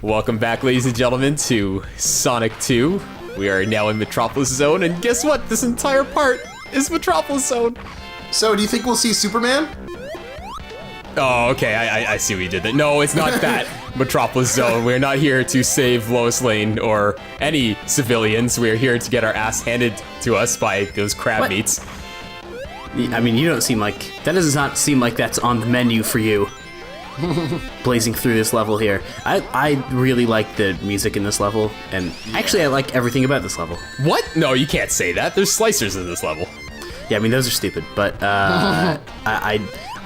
Welcome back, ladies and gentlemen, to Sonic 2. We are now in Metropolis Zone, and guess what? This entire part is Metropolis Zone. So, do you think we'll see Superman? Oh, okay, I see what you did there. No, it's not that Metropolis Zone. We're not here to save Lois Lane or any civilians. We're here to get our ass handed to us by those crab meats. I mean, you don't seem like... That does not seem like that's on the menu for you. Blazing through this level here. I really like the music in this level, and actually I like everything about this level. What? No, you can't say that. There's slicers in this level. Yeah, I mean, those are stupid, but I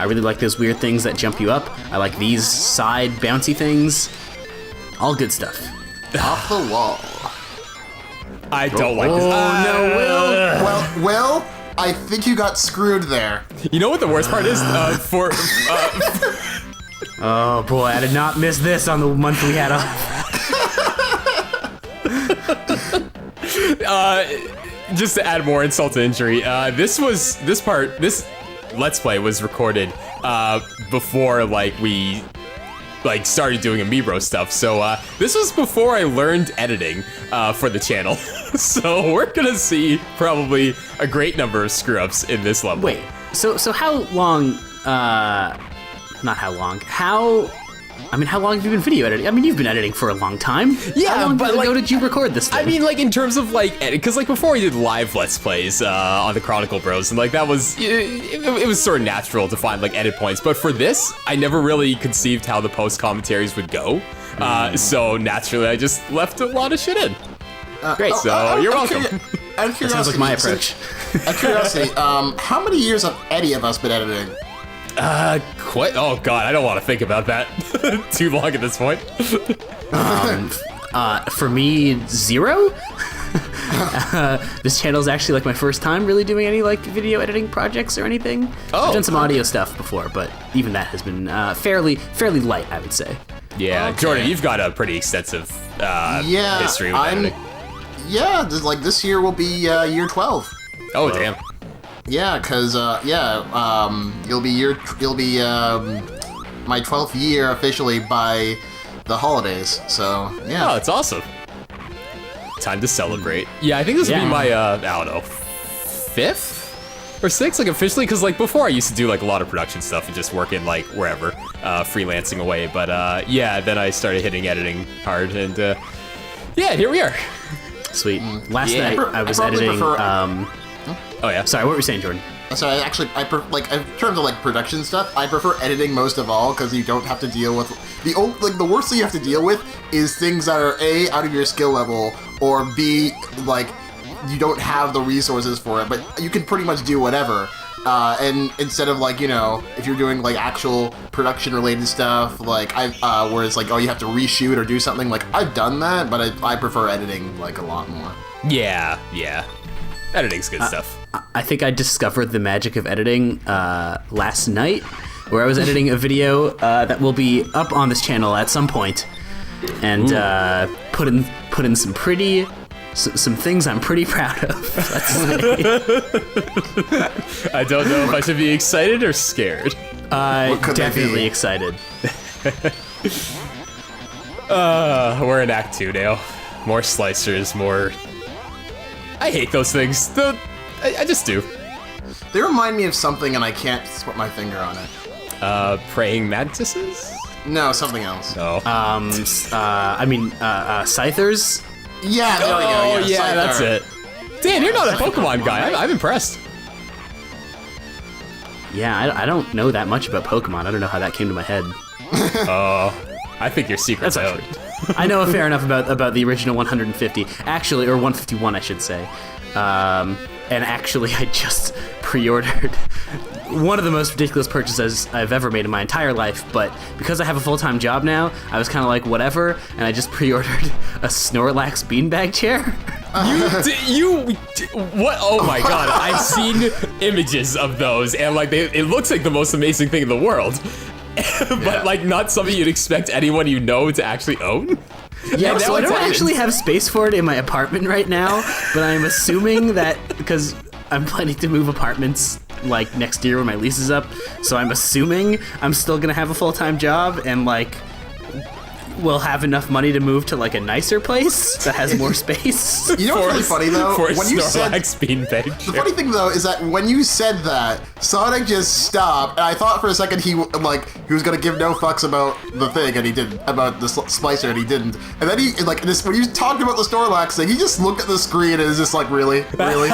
really like those weird things that jump you up. I like these side bouncy things. All good stuff. Off the wall. I don't like this. No, Will. Well, Will, I think you got screwed there. You know what the worst part is? Oh boy, I did not miss this on the month we had off. Just to add more insult to injury, this Let's Play was recorded before we started doing Amiibros stuff. So this was before I learned editing for the channel. So we're gonna see probably a great number of screw-ups in this level. Wait, so how long? Not how long. How long have you been video editing? I mean, you've been editing for a long time. Yeah, how long but ago did you record this thing? I mean, in terms of because before we did live Let's Plays on the Chronicle Bros, and that was it was sort of natural to find edit points. But for this, I never really conceived how the post commentaries would go. So naturally, I just left a lot of shit in. Great, so you're welcome. Out of curiosity, that sounds like my approach. Out of curiosity, how many years have Eddie of us been editing? Quite. Oh God, I don't want to think about that too long at this point. For me, 0. This channel is actually my first time really doing any video editing projects or anything. Oh, I've done some audio stuff before, but even that has been fairly light, I would say. Yeah, okay. Jordan, you've got a pretty extensive history with editing. Yeah, this year will be year 12. Oh damn. Yeah, cause you'll be my 12th year officially by the holidays. So yeah. Oh, that's awesome. Time to celebrate. Yeah, I think this will be my I don't know, 5th or 6th, officially, because before I used to do a lot of production stuff and just work in wherever, freelancing away. But then I started hitting editing hard, and here we are. Sweet. Last night I was editing. Oh yeah. Sorry, what were you saying, Jordan? So I in terms of production stuff, I prefer editing most of all because you don't have to deal with the worst thing you have to deal with is things that are A, out of your skill level, or B, you don't have the resources for it, but you can pretty much do whatever. And instead of if you're doing actual production related stuff, whereas you have to reshoot or do something, I've done that, but I prefer editing a lot more. Yeah. Editing's good stuff. I think I discovered the magic of editing last night, where I was editing a video that will be up on this channel at some point, and put in some things I'm pretty proud of. Let's say. I don't know if I should be excited or scared. Definitely excited. We're in Act 2 now. More slicers, more. I hate those things. I just do. They remind me of something, and I can't put my finger on it. Praying mantises? No, something else. No. Scythers? Yeah, there we go. Yeah, that's it. Dan, you're not a Pokemon guy. I'm impressed. Yeah, I don't know that much about Pokemon. I don't know how that came to my head. I think your secret's out. I know a fair enough about the original 150, actually, or 151, I should say. And actually, I just pre-ordered one of the most ridiculous purchases I've ever made in my entire life, but because I have a full-time job now, I was kind of whatever, and I just pre-ordered a Snorlax beanbag chair. What? Oh my God, I've seen images of those, and it looks like the most amazing thing in the world. But not something you'd expect anyone you know to actually own. Yeah, so I don't actually have space for it in my apartment right now, but I'm assuming that because I'm planning to move apartments next year when my lease is up, so I'm assuming I'm still gonna have a full-time job, and will have enough money to move to like a nicer place that has more space. You know what's really funny though? For When you said Snorlax beanbag the chair. funny thing though is that when you said that, Sonic just stopped, and I thought for a second he was gonna give no fucks about the thing, and he didn't, about the splicer, and he didn't. And then he when you talked about the Snorlax thing, he just looked at the screen and is just like, really, really,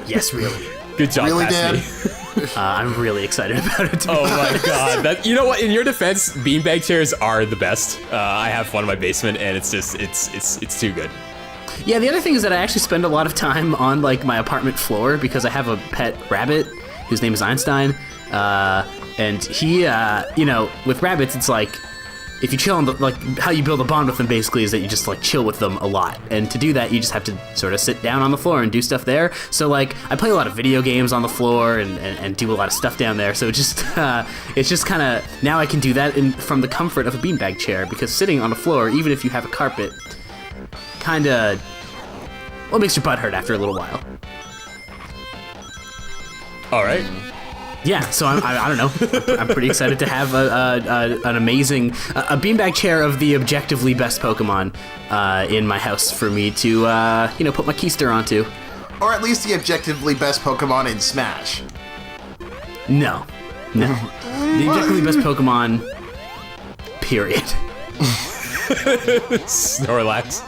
Yes, really. Good job, really, Pasty. Dan. I'm really excited about it. To be Oh my honest. god! You know what? In your defense, beanbag chairs are the best. I have one in my basement, and it's just it's too good. Yeah, the other thing is that I actually spend a lot of time on like my apartment floor because I have a pet rabbit whose name is Einstein, and he, with rabbits, it's like if you chill on like how you build a bond with them basically is that you just like chill with them a lot, and to do that you just have to sort of sit down on the floor and do stuff there. So like I play a lot of video games on the floor and do a lot of stuff down there. So it's just kind of now I can do that from the comfort of a beanbag chair, because sitting on the floor, even if you have a carpet, kind of makes your butt hurt after a little while. All right. Yeah, so I don't know. I'm pretty excited to have an amazing beanbag chair of the objectively best Pokemon in my house for me to put my keister onto. Or at least the objectively best Pokemon in Smash. No. The objectively best Pokemon. Period. Snorlax,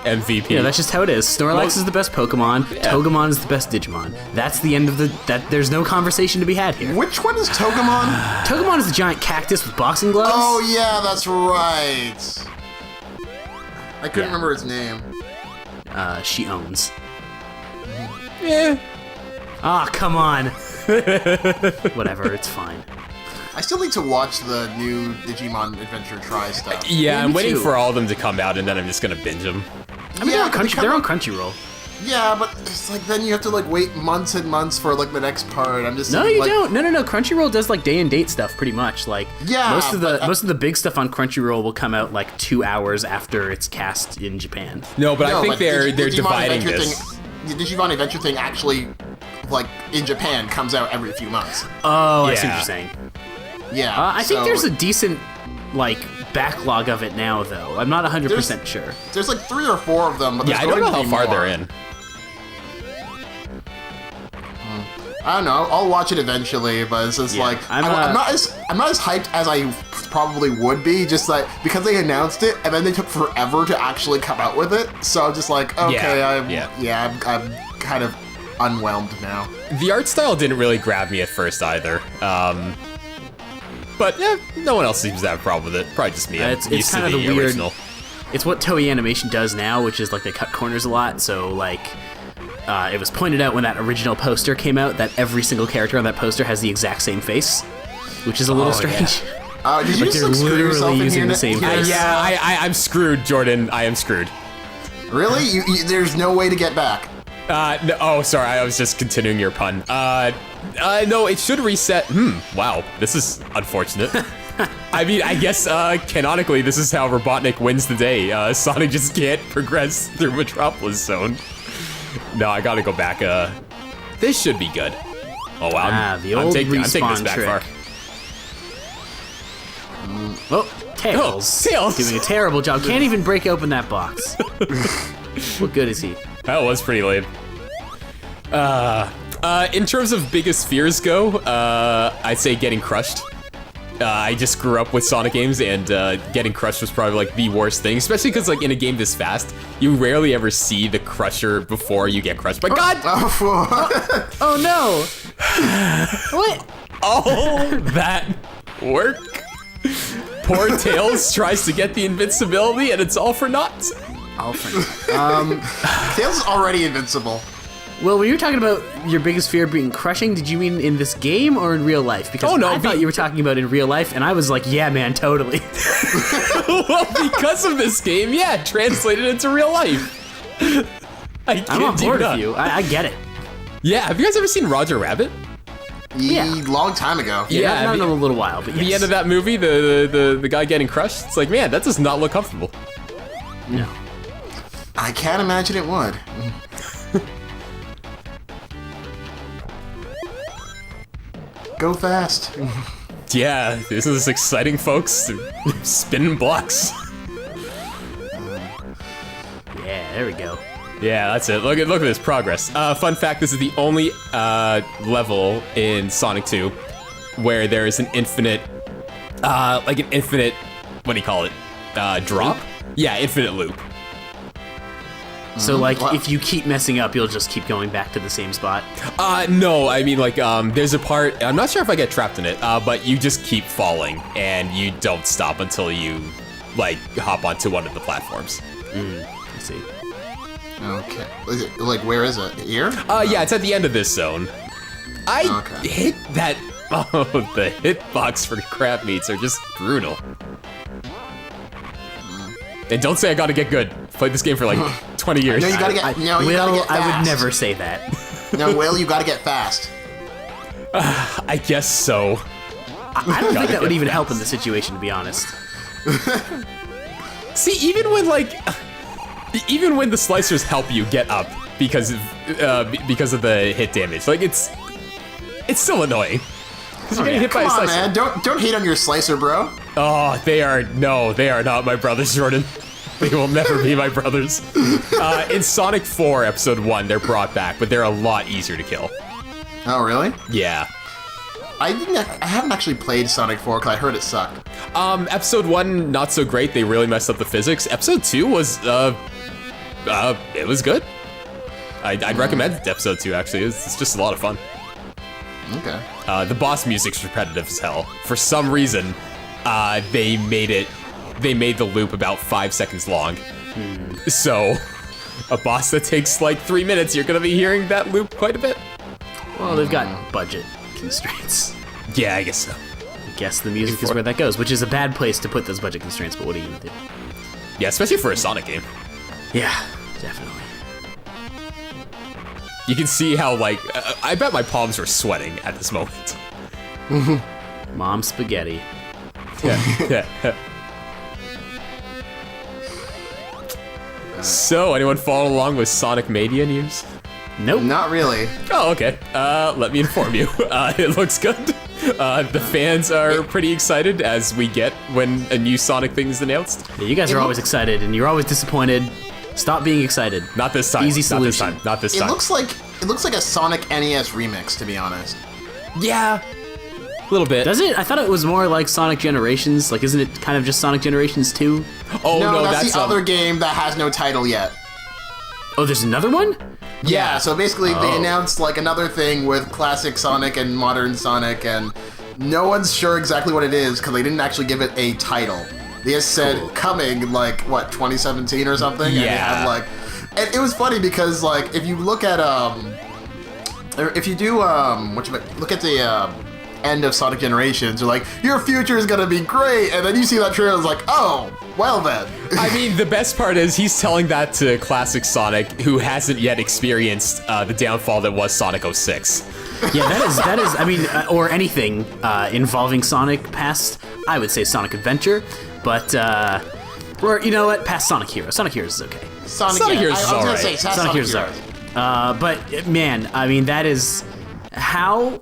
MVP. Yeah, that's just how it is. Snorlax is the best Pokemon. Yeah. Togemon is the best Digimon. That's the end of there's no conversation to be had here. Which one is Togemon? Togemon is the giant cactus with boxing gloves. Oh yeah, that's right. I couldn't remember its name. She owns. Yeah. Ah, come on. Whatever, it's fine. I still need to watch the new Digimon Adventure Try stuff. Yeah, I'm me waiting too. for all of them to come out, and then I'm just gonna binge them. I mean, Yeah, they're on Crunchyroll. Yeah, but it's like then you have to like wait months and months for like the next part. I'm just No, thinking, you like, don't. No. Crunchyroll does like day and date stuff pretty much. Like Yeah, most of the big stuff on Crunchyroll will come out like 2 hours after it's cast in Japan. No, but I think but they're Digimon dividing Adventure this. The Digimon Adventure thing actually, like in Japan, comes out every few months. Oh, I see what Yeah. you're saying. Yeah, I think so there's a decent like backlog of it now, though. I'm not 100% sure. there's like 3 or 4 of them. But Yeah, there's I don't going know to how be far more. they're in. I don't know. I'll watch it eventually, but it's just Yeah, like I'm not as hyped as I probably would be. Just like because they announced it and then they took forever to actually come out with it. So I'm just like, okay, I'm kind of unwhelmed now. The art style didn't really grab me at first either. But yeah, no one else seems to have a problem with it. Probably just me. I'm It's used kind to of the the weird. original. It's what Toei Animation does now, which is like they cut corners a lot. So like, it was pointed out when that original poster came out that every single character on that poster has the exact same face, which is a little strange. Did you Like just they're like, screw literally yourself in using here? the same here? face. Yeah, I'm screwed, Jordan. I am screwed. Really? There's no way to get back. No, oh, sorry. I was just continuing your pun. No, it should reset. Wow, this is unfortunate. I mean, I guess canonically, this is how Robotnik wins the day. Sonic just can't progress through Metropolis Zone. No, I gotta go back. This should be good. Oh wow, The old I'm taking this respawn back trick. far. Oh, Tails. Oh, Tails. Doing a terrible job. Can't even break open that box. What good is he? That was pretty lame. In terms of biggest fears go, I'd say getting crushed. I just grew up with Sonic games, and getting crushed was probably like the worst thing, especially because like in a game this fast, you rarely ever see the crusher before you get crushed. But God, Oh no! What? all that work. Poor Tails tries to get the invincibility, and it's all for naught. Tails is already invincible. Well, when you were talking about your biggest fear being crushing, did you mean in this game or in real life? Because Oh, no, I thought you were talking about in real life, and I was like, yeah, man, totally. Well, because of this game, yeah, translated into real life. I I'm on kid board not. with you. I get it. Yeah, have you guys ever seen Roger Rabbit? Yeah. Long time ago. Yeah, not in the- a little while, but yes. The end of that movie, the guy getting crushed, it's like, man, that does not look comfortable. No. I can't imagine it would. Go fast. Yeah, this is exciting, folks. Spinning blocks. Yeah, there we go. Yeah, that's it. Look at this progress. Fun fact: this is the only level in Sonic 2 where there is an infinite, like an infinite. What do you call it? Drop? Yeah, infinite loop. So, like, if you keep messing up, you'll just keep going back to the same spot? No, I mean, like, there's a part, I'm not sure if I get trapped in it, but you just keep falling, and you don't stop until you, like, hop onto one of the platforms. I see. Okay. Is it, like, where is it? Here? Yeah, it's at the end of this zone. I Okay. hit that, oh, the hitbox for crab meats are just brutal. And don't say I gotta get good. Played this game for like 20 years. No, you gotta get. No, you gotta Will, get fast. I would never say that. No, Will, you gotta get fast. I guess so. I don't think that would even help in the situation, to be honest. See, even when the slicers help you get up because of the hit damage, like it's still annoying. Because you're getting hit by a Come on, slicer. man. Don't hate on your slicer, bro. Oh, they are not my brothers, Jordan. They will never be my brothers. In Sonic 4 Episode 1, they're brought back, but they're a lot easier to kill. Oh, really? Yeah. I haven't actually played Sonic 4 because I heard it sucked. Episode 1, not so great. They really messed up the physics. Episode 2 was, it was good. I'd recommend Episode 2, actually. It's just a lot of fun. Okay. The boss music's repetitive as hell. For some reason, they made the loop about 5 seconds long. So, a boss that takes like 3 minutes, you're gonna be hearing that loop quite a bit. Well, they've got budget constraints. Yeah, I guess so. I guess the music is where that goes, which is a bad place to put those budget constraints, but what are you gonna do? Yeah, especially for a Sonic game. Yeah, definitely. You can see how, like, I bet my palms were sweating at this moment. Mom spaghetti. Yeah. So, anyone follow along with Sonic Mania news? Nope. Not really. Oh, okay. Let me inform you. It looks good. The fans are pretty excited as we get when a new Sonic thing is announced. Yeah, you guys are always excited, and you're always disappointed. Stop being excited. Not this time. Easy Not this solution. time. Not this It time. looks like a Sonic NES remix, to be honest. Yeah. A little bit. Does it? I thought it was more like Sonic Generations. Like, isn't it kind of just Sonic Generations 2? Oh, no, that's the other game that has no title yet. Oh, there's another one? Yeah, so basically they Oh. announced like another thing with classic Sonic and modern Sonic, and no one's sure exactly what it is because they didn't actually give it a title. They just said coming like what 2017 or something. And they Yeah. had, like, and it was funny because like if you look at or if you do look at the end of Sonic Generations, you're like your future is gonna be great, and then you see that trailer, it's like oh well then. I mean, the best part is he's telling that to classic Sonic, who hasn't yet experienced the downfall that was Sonic 06. Yeah, that is. I mean, or anything involving Sonic past. I would say Sonic Adventure, but or you know what, past Sonic Heroes. Sonic Heroes is okay. Sonic Heroes is I was gonna alright. say Sonic Heroes is alright. But man, I mean, that is how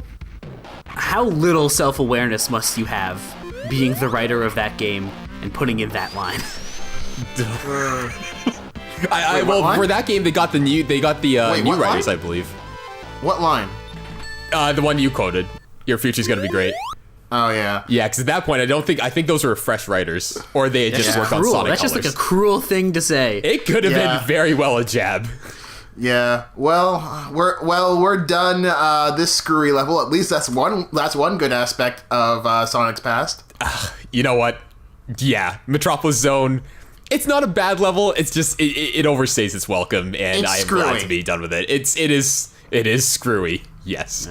little self-awareness must you have being the writer of that game and putting in that line. Well, what? for that game, they got the new Wait, new what writers, line? I believe. What line? The one you quoted. Your future's gonna be great. Oh yeah. Yeah, because at that point, I think those were fresh writers, or they had just Yeah. worked on Cruel. Sonic That's just Colors. like a cruel thing to say. It could have Yeah. been very well a jab. Yeah. Well, we're done this screwy level. At least that's one good aspect of Sonic's past. You know what? Yeah, Metropolis Zone. It's not a bad level. It's just it overstays its welcome, and It's I am glad screwy. to be done with it. It is screwy. Yes.